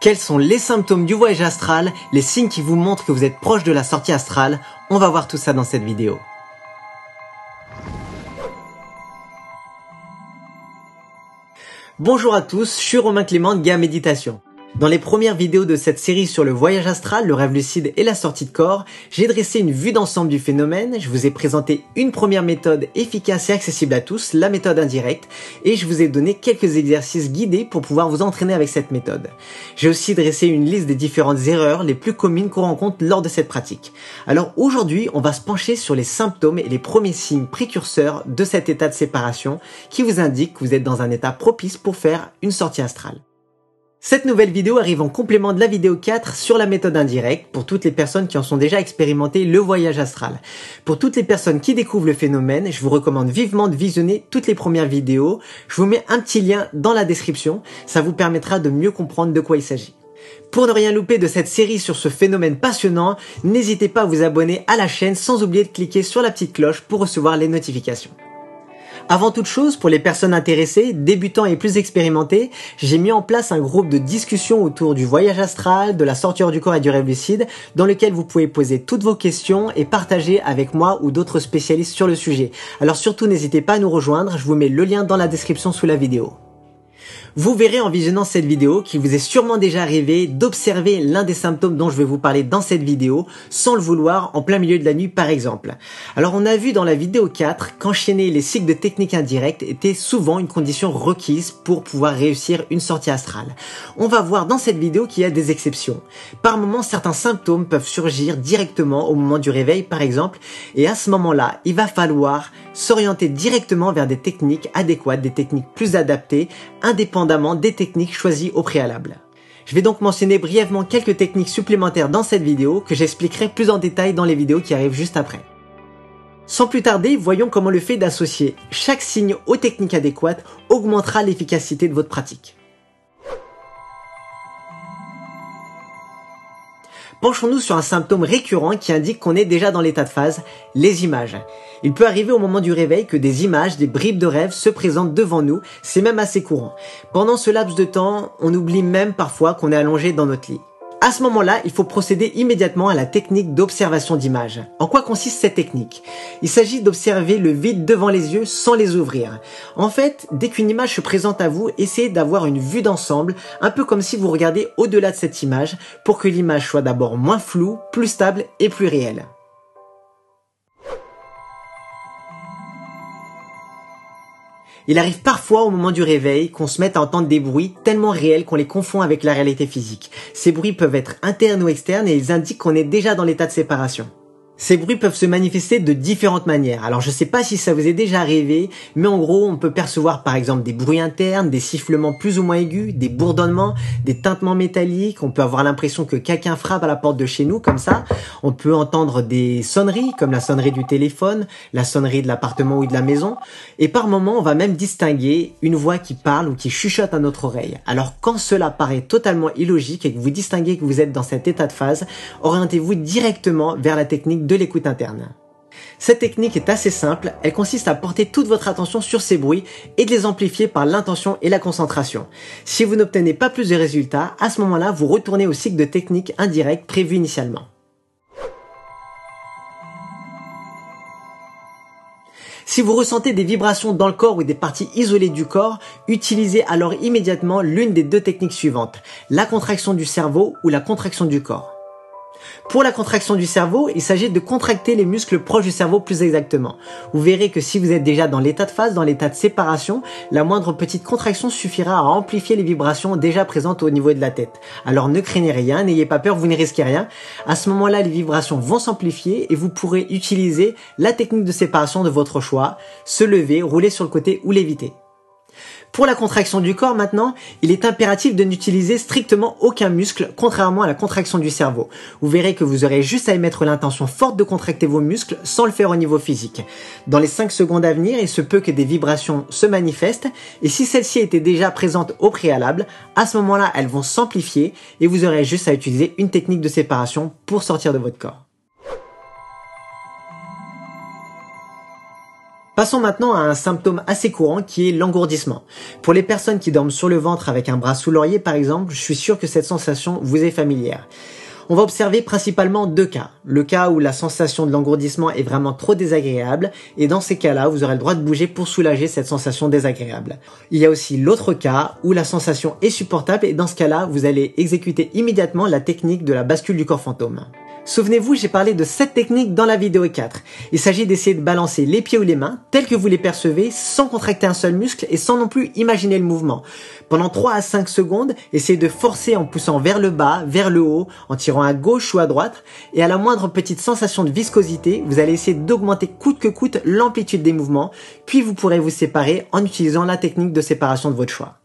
Quels sont les symptômes du voyage astral, les signes qui vous montrent que vous êtes proche de la sortie astrale? On va voir tout ça dans cette vidéo. Bonjour à tous, je suis Romain Clément de Gaia Méditation. Dans les premières vidéos de cette série sur le voyage astral, le rêve lucide et la sortie de corps, j'ai dressé une vue d'ensemble du phénomène, je vous ai présenté une première méthode efficace et accessible à tous, la méthode indirecte, et je vous ai donné quelques exercices guidés pour pouvoir vous entraîner avec cette méthode. J'ai aussi dressé une liste des différentes erreurs les plus communes qu'on rencontre lors de cette pratique. Alors aujourd'hui, on va se pencher sur les symptômes et les premiers signes précurseurs de cet état de séparation qui vous indiquent que vous êtes dans un état propice pour faire une sortie astrale. Cette nouvelle vidéo arrive en complément de la vidéo 4 sur la méthode indirecte pour toutes les personnes qui en sont déjà expérimenté le voyage astral. Pour toutes les personnes qui découvrent le phénomène, je vous recommande vivement de visionner toutes les premières vidéos. Je vous mets un petit lien dans la description, ça vous permettra de mieux comprendre de quoi il s'agit. Pour ne rien louper de cette série sur ce phénomène passionnant, n'hésitez pas à vous abonner à la chaîne sans oublier de cliquer sur la petite cloche pour recevoir les notifications. Avant toute chose, pour les personnes intéressées, débutants et plus expérimentés, j'ai mis en place un groupe de discussion autour du voyage astral, de la sortie hors du corps et du rêve lucide, dans lequel vous pouvez poser toutes vos questions et partager avec moi ou d'autres spécialistes sur le sujet. Alors surtout, n'hésitez pas à nous rejoindre, je vous mets le lien dans la description sous la vidéo. Vous verrez en visionnant cette vidéo qu'il vous est sûrement déjà arrivé d'observer l'un des symptômes dont je vais vous parler dans cette vidéo, sans le vouloir, en plein milieu de la nuit par exemple. Alors on a vu dans la vidéo 4 qu'enchaîner les cycles de technique indirecte était souvent une condition requise pour pouvoir réussir une sortie astrale. On va voir dans cette vidéo qu'il y a des exceptions. Par moments, certains symptômes peuvent surgir directement au moment du réveil par exemple, et à ce moment-là, il va falloir s'orienter directement vers des techniques adéquates, des techniques plus adaptées, indépendamment des techniques choisies au préalable. Je vais donc mentionner brièvement quelques techniques supplémentaires dans cette vidéo que j'expliquerai plus en détail dans les vidéos qui arrivent juste après. Sans plus tarder, voyons comment le fait d'associer chaque signe aux techniques adéquates augmentera l'efficacité de votre pratique. Penchons-nous sur un symptôme récurrent qui indique qu'on est déjà dans l'état de phase, les images. Il peut arriver au moment du réveil que des images, des bribes de rêve se présentent devant nous, c'est même assez courant. Pendant ce laps de temps, on oublie même parfois qu'on est allongé dans notre lit. À ce moment-là, il faut procéder immédiatement à la technique d'observation d'images. En quoi consiste cette technique? Il s'agit d'observer le vide devant les yeux sans les ouvrir. En fait, dès qu'une image se présente à vous, essayez d'avoir une vue d'ensemble, un peu comme si vous regardez au-delà de cette image, pour que l'image soit d'abord moins floue, plus stable et plus réelle. Il arrive parfois au moment du réveil qu'on se mette à entendre des bruits tellement réels qu'on les confond avec la réalité physique. Ces bruits peuvent être internes ou externes et ils indiquent qu'on est déjà dans l'état de séparation. Ces bruits peuvent se manifester de différentes manières. Alors je sais pas si ça vous est déjà arrivé, mais en gros on peut percevoir par exemple des bruits internes, des sifflements plus ou moins aigus, des bourdonnements, des tintements métalliques, on peut avoir l'impression que quelqu'un frappe à la porte de chez nous comme ça, on peut entendre des sonneries comme la sonnerie du téléphone, la sonnerie de l'appartement ou de la maison, et par moments on va même distinguer une voix qui parle ou qui chuchote à notre oreille. Alors quand cela paraît totalement illogique et que vous distinguez que vous êtes dans cet état de phase, orientez-vous directement vers la technique de l'écoute interne. Cette technique est assez simple, elle consiste à porter toute votre attention sur ces bruits et de les amplifier par l'intention et la concentration. Si vous n'obtenez pas plus de résultats, à ce moment-là, vous retournez au cycle de technique indirecte prévu initialement. Si vous ressentez des vibrations dans le corps ou des parties isolées du corps, utilisez alors immédiatement l'une des deux techniques suivantes, la contraction du cerveau ou la contraction du corps. Pour la contraction du cerveau, il s'agit de contracter les muscles proches du cerveau plus exactement. Vous verrez que si vous êtes déjà dans l'état de phase, dans l'état de séparation, la moindre petite contraction suffira à amplifier les vibrations déjà présentes au niveau de la tête. Alors ne craignez rien, n'ayez pas peur, vous ne risquez rien. À ce moment-là, les vibrations vont s'amplifier et vous pourrez utiliser la technique de séparation de votre choix, se lever, rouler sur le côté ou l'éviter. Pour la contraction du corps maintenant, il est impératif de n'utiliser strictement aucun muscle, contrairement à la contraction du cerveau. Vous verrez que vous aurez juste à émettre l'intention forte de contracter vos muscles sans le faire au niveau physique. Dans les 5 secondes à venir, il se peut que des vibrations se manifestent, et si celles-ci étaient déjà présentes au préalable, à ce moment-là, elles vont s'amplifier, et vous aurez juste à utiliser une technique de séparation pour sortir de votre corps. Passons maintenant à un symptôme assez courant qui est l'engourdissement. Pour les personnes qui dorment sur le ventre avec un bras sous l'oreiller par exemple, je suis sûr que cette sensation vous est familière. On va observer principalement deux cas. Le cas où la sensation de l'engourdissement est vraiment trop désagréable, et dans ces cas-là, vous aurez le droit de bouger pour soulager cette sensation désagréable. Il y a aussi l'autre cas où la sensation est supportable, et dans ce cas-là, vous allez exécuter immédiatement la technique de la bascule du corps fantôme. Souvenez-vous, j'ai parlé de cette technique dans la vidéo 4. Il s'agit d'essayer de balancer les pieds ou les mains tels que vous les percevez sans contracter un seul muscle et sans non plus imaginer le mouvement. Pendant 3 à 5 secondes, essayez de forcer en poussant vers le bas, vers le haut, en tirant à gauche ou à droite, et à la moindre petite sensation de viscosité, vous allez essayer d'augmenter coûte que coûte l'amplitude des mouvements, puis vous pourrez vous séparer en utilisant la technique de séparation de votre choix.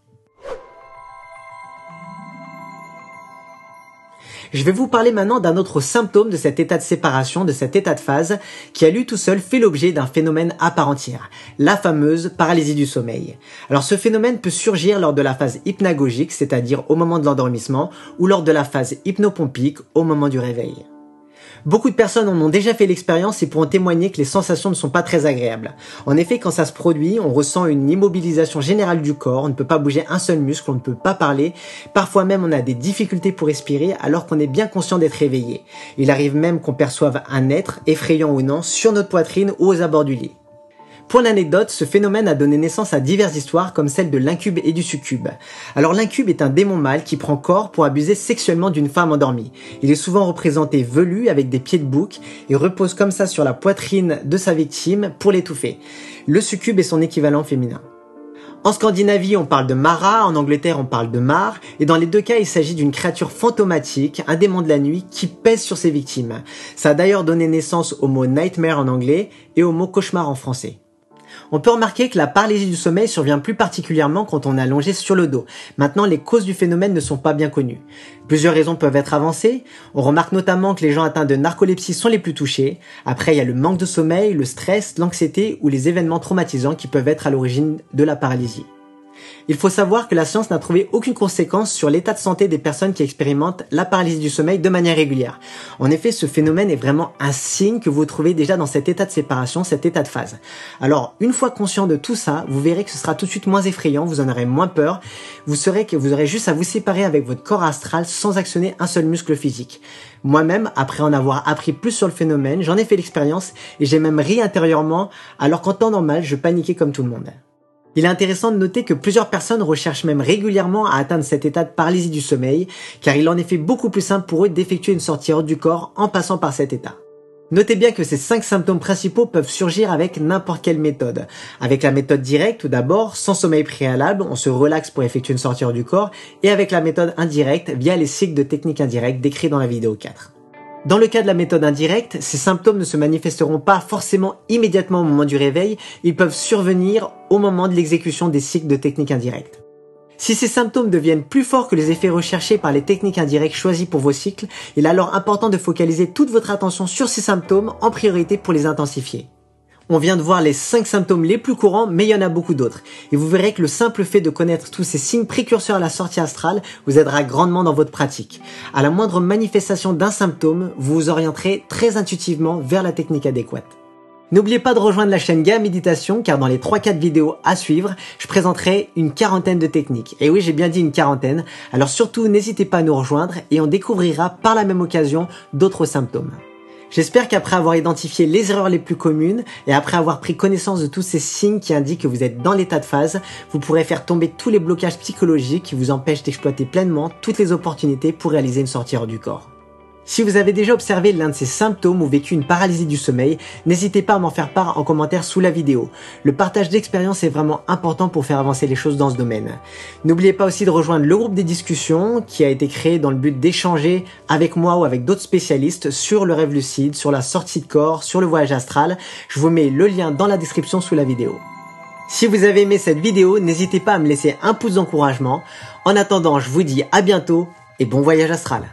Je vais vous parler maintenant d'un autre symptôme de cet état de séparation, de cet état de phase, qui à lui tout seul fait l'objet d'un phénomène à part entière, la fameuse paralysie du sommeil. Alors ce phénomène peut surgir lors de la phase hypnagogique, c'est-à-dire au moment de l'endormissement, ou lors de la phase hypnopompique, au moment du réveil. Beaucoup de personnes en ont déjà fait l'expérience et pourront témoigner que les sensations ne sont pas très agréables. En effet, quand ça se produit, on ressent une immobilisation générale du corps, on ne peut pas bouger un seul muscle, on ne peut pas parler, parfois même on a des difficultés pour respirer alors qu'on est bien conscient d'être réveillé. Il arrive même qu'on perçoive un être, effrayant ou non, sur notre poitrine ou aux abords du lit. Pour l'anecdote, ce phénomène a donné naissance à diverses histoires comme celle de l'incube et du succube. Alors l'incube est un démon mâle qui prend corps pour abuser sexuellement d'une femme endormie. Il est souvent représenté velu avec des pieds de bouc et repose comme ça sur la poitrine de sa victime pour l'étouffer. Le succube est son équivalent féminin. En Scandinavie, on parle de Mara, en Angleterre, on parle de Mar, et dans les deux cas, il s'agit d'une créature fantomatique, un démon de la nuit, qui pèse sur ses victimes. Ça a d'ailleurs donné naissance au mot nightmare en anglais et au mot cauchemar en français. On peut remarquer que la paralysie du sommeil survient plus particulièrement quand on est allongé sur le dos. Maintenant, les causes du phénomène ne sont pas bien connues. Plusieurs raisons peuvent être avancées. On remarque notamment que les gens atteints de narcolepsie sont les plus touchés. Après, il y a le manque de sommeil, le stress, l'anxiété ou les événements traumatisants qui peuvent être à l'origine de la paralysie. Il faut savoir que la science n'a trouvé aucune conséquence sur l'état de santé des personnes qui expérimentent la paralysie du sommeil de manière régulière. En effet, ce phénomène est vraiment un signe que vous trouvez déjà dans cet état de séparation, cet état de phase. Alors, une fois conscient de tout ça, vous verrez que ce sera tout de suite moins effrayant, vous en aurez moins peur, vous saurez que vous aurez juste à vous séparer avec votre corps astral sans actionner un seul muscle physique. Moi-même, après en avoir appris plus sur le phénomène, j'en ai fait l'expérience et j'ai même ri intérieurement, alors qu'en temps normal, je paniquais comme tout le monde. Il est intéressant de noter que plusieurs personnes recherchent même régulièrement à atteindre cet état de paralysie du sommeil, car il en est fait beaucoup plus simple pour eux d'effectuer une sortie hors du corps en passant par cet état. Notez bien que ces 5 symptômes principaux peuvent surgir avec n'importe quelle méthode. Avec la méthode directe, tout d'abord, sans sommeil préalable, on se relaxe pour effectuer une sortie hors du corps, et avec la méthode indirecte, via les cycles de technique indirecte décrits dans la vidéo 4. Dans le cas de la méthode indirecte, ces symptômes ne se manifesteront pas forcément immédiatement au moment du réveil, ils peuvent survenir au moment de l'exécution des cycles de technique indirecte. Si ces symptômes deviennent plus forts que les effets recherchés par les techniques indirectes choisies pour vos cycles, il est alors important de focaliser toute votre attention sur ces symptômes en priorité pour les intensifier. On vient de voir les 5 symptômes les plus courants, mais il y en a beaucoup d'autres. Et vous verrez que le simple fait de connaître tous ces signes précurseurs à la sortie astrale vous aidera grandement dans votre pratique. À la moindre manifestation d'un symptôme, vous vous orienterez très intuitivement vers la technique adéquate. N'oubliez pas de rejoindre la chaîne Gaia Méditation, car dans les 3-4 vidéos à suivre, je présenterai une quarantaine de techniques. Et oui, j'ai bien dit une quarantaine. Alors surtout, n'hésitez pas à nous rejoindre et on découvrira par la même occasion d'autres symptômes. J'espère qu'après avoir identifié les erreurs les plus communes et après avoir pris connaissance de tous ces signes qui indiquent que vous êtes dans l'état de phase, vous pourrez faire tomber tous les blocages psychologiques qui vous empêchent d'exploiter pleinement toutes les opportunités pour réaliser une sortie hors du corps. Si vous avez déjà observé l'un de ces symptômes ou vécu une paralysie du sommeil, n'hésitez pas à m'en faire part en commentaire sous la vidéo. Le partage d'expérience est vraiment important pour faire avancer les choses dans ce domaine. N'oubliez pas aussi de rejoindre le groupe des discussions qui a été créé dans le but d'échanger avec moi ou avec d'autres spécialistes sur le rêve lucide, sur la sortie de corps, sur le voyage astral. Je vous mets le lien dans la description sous la vidéo. Si vous avez aimé cette vidéo, n'hésitez pas à me laisser un pouce d'encouragement. En attendant, je vous dis à bientôt et bon voyage astral.